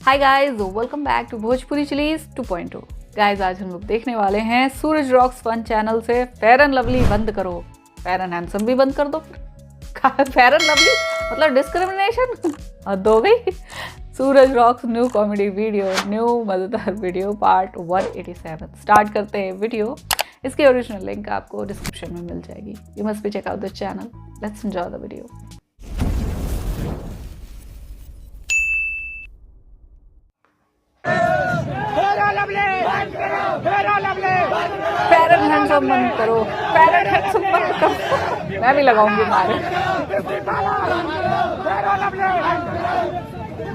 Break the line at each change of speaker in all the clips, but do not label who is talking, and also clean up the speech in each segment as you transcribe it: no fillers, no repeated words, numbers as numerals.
Hi guys, welcome back to Bhojpuri chillies 2.0। Guys, आज हम लोग देखने वाले हैं सूरज रॉक्स फन चैनल से फेयर एंड लवली बंद करो, फेयर एंड हैंडसम भी बंद कर दो। फेयर एंड लवली मतलब डिस्क्रिमिनेशन हद हो गई। Suraj rocks new comedy video, new मजेदार वीडियो पार्ट 187। स्टार्ट करते हैं वीडियो। इसकी ओरिजिनल लिंक आपको डिस्क्रिप्शन में मिल जाएगी। You must be check out the channel. Let's enjoy the video. Fair and handsome बंद करो, फेयर एंड हैंडसम बंद करो। मैं भी लगाऊंगी मारे।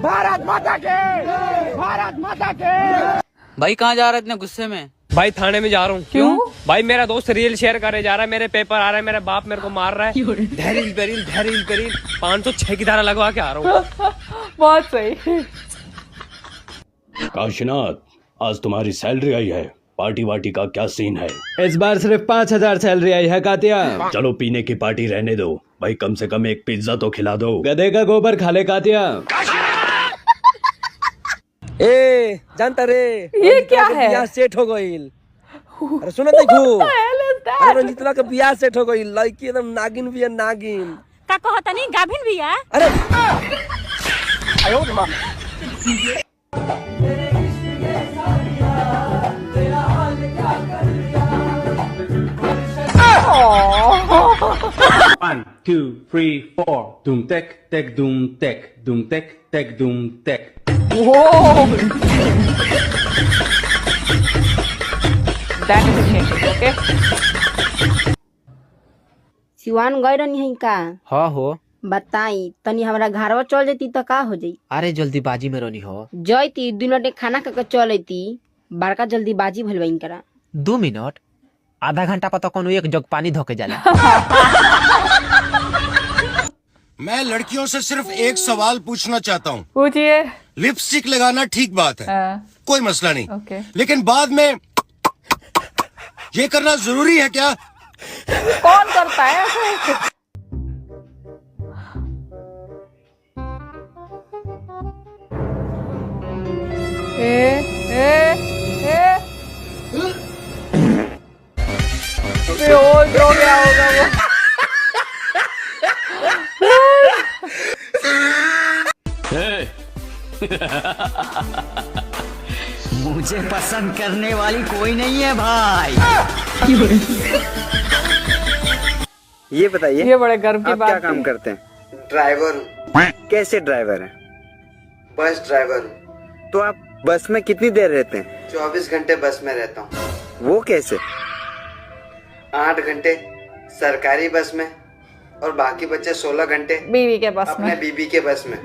भारत माता के, भारत माता के।
भाई कहाँ जा रहे इतने गुस्से में?
भाई थाने में जा रहा हूँ।
क्यों?
भाई मेरा दोस्त रील शेयर करे जा रहा है, मेरे पेपर आ रहा है, मेरा बाप मेरे को मार रहा है। धैर्य पेरील 506 की धारा लगवा के आ रहा हूँ।
बहुत सही।
काशीनाथ, आज तुम्हारी सैलरी आई है, पार्टी वार्टी का क्या सीन है?
इस बार सिर्फ 5,000 सैलरी आई है कातिया।
चलो पीने की पार्टी रहने दो भाई, कम से कम एक पिज्जा तो खिला दो।
गधे का गोबर खा ले कातिया।
ए जानता रे
ये क्या है?
बियाह सेट हो गईल। अरे सुनो देखो, अरे रंजीतवा का बियाह सेट हो गईल। लड़की एकदम नागिन भी है, नागिन
का कहता नहीं, गाभिन भी है।
अरे आयो मां।
1, 2, 3, 4. Doom tek tek doom tek doom tek tek doom tek.
That is a okay?
Siwan गए रहनी है का?
हाँ हो।
बताई तनी हमरा घरवा चल जती तो का हो जाई?
अरे जल्दीबाजी में रोनी हो।
जयती 2 मिनट खाना खा के चल अती, बड़का जल्दीबाजी भइल बइन करा।
2 मिनट आधा घंटा पता कौन एक जग पानी धोके जाला।
मैं लड़कियों से सिर्फ एक सवाल पूछना चाहता हूँ।
पूछिए।
लिपस्टिक लगाना ठीक बात है, कोई मसला नहीं,
ओके।
लेकिन बाद में ये करना जरूरी है क्या?
कौन करता है ऐसे? बेहोश हो गया होगा वो।
मुझे पसंद करने वाली कोई नहीं है भाई।
ये बताइए,
ये बड़े गर्व की
आप
बात
क्या काम
है।
करते हैं?
ड्राइवर हूँ।
कैसे ड्राइवर है?
बस ड्राइवर हूँ।
तो आप बस में कितनी देर रहते हैं?
24 घंटे बस में रहता हूँ।
वो कैसे?
8 घंटे सरकारी बस में और बाकी बचे 16 घंटे
बीवी के बस
अपने
में।
बीबी के बस में।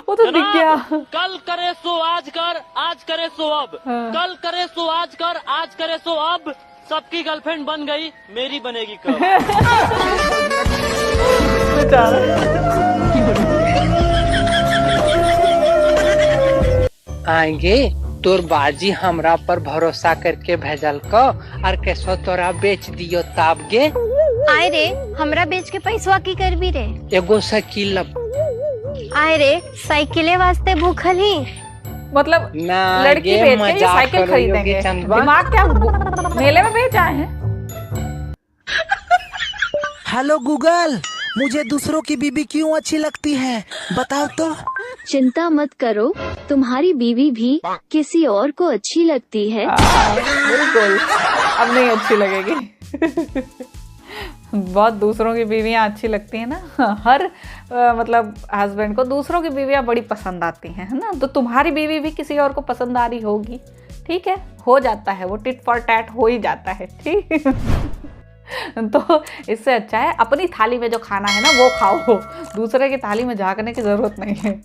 वो तो दिख गया।
कल करे सो आज कर, आज करे सो अब। कल करे सो आज कर, आज करे सो अब। सबकी गर्लफ्रेंड बन गई, मेरी बनेगी कब?
आएंगे तोर बाजी हमरा पर भरोसा करके भेजल को, और कैसो तोरा बेच दियो ताब गे।
आए रे, हमरा बेच के पैसवा की करबी रे?
एगो साइकिल
आए रे, साइकिले वास्ते भूखल ही।
मतलब
ना
लड़की
गे,
बेच के
मजाक
साइकिल
करो
खरीदेंगे।
योगी चंदवा।
दिमाग क्या मेले में बेच आए हैं?
हेलो गूगल, मुझे दूसरों की बीबी क्यों अच्छी लगती है, बताओ तो।
चिंता मत करो, तुम्हारी बीवी भी किसी और को अच्छी लगती है।
बिल्कुल, अब नहीं अच्छी लगेगी। बहुत दूसरों की बीवियां अच्छी लगती है ना। हर मतलब हस्बैंड को दूसरों की बीवियां बड़ी पसंद आती हैं, है ना? तो तुम्हारी बीवी भी किसी और को पसंद आ रही होगी। ठीक है, हो जाता है वो, टिट फॉर टैट हो ही जाता है। ठीक। तो इससे अच्छा है अपनी थाली में जो खाना है ना वो खाओ, दूसरे की थाली में झांकने की जरूरत नहीं है।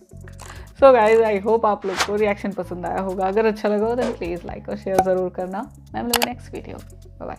सो गाइज, आई होप आप लोग को रिएक्शन पसंद आया होगा। अगर अच्छा लगा हो तो प्लीज लाइक और शेयर जरूर करना। मैं मिलूंगी नेक्स्ट वीडियो। Bye bye.